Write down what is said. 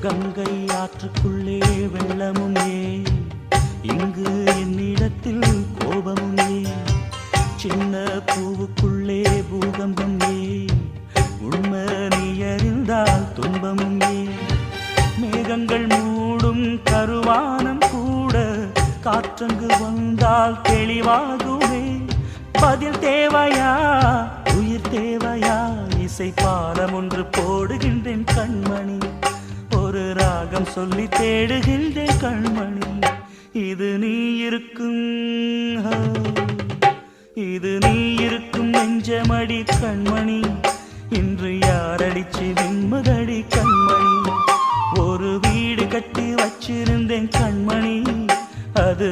கங்கை ஆற்றுக்குள்ளே வெள்ளமும் ஏன், இங்கு என்னிடத்தில் கோபமும் ஏன், சின்ன பூவுக்குள்ளே பூகம்பம் ஏன், உண்மை நீ அறிந்தால் துன்பமும் ஏன், மேகங்கள் மூடும் கருவானம் கூட காற்றங்கு வந்தால் தெளிவாகுமே, பதில் தேவையா உயிர் தேவையா, இசை பாலம் ஒன்று போடுகின்றேன் கண்மணி, ஒரு ராகம் சொல்லி தேடுகின்றேன் கண்மணி, இது நீ இருக்கும் இது நீ இருக்கும் நெஞ்சமடி கண்மணி, இன்று யாரடிச்சு வெண்மதடி கண்மணி, ஒரு வீடு கட்டி வச்சிருந்தேன் கண்மணி, அது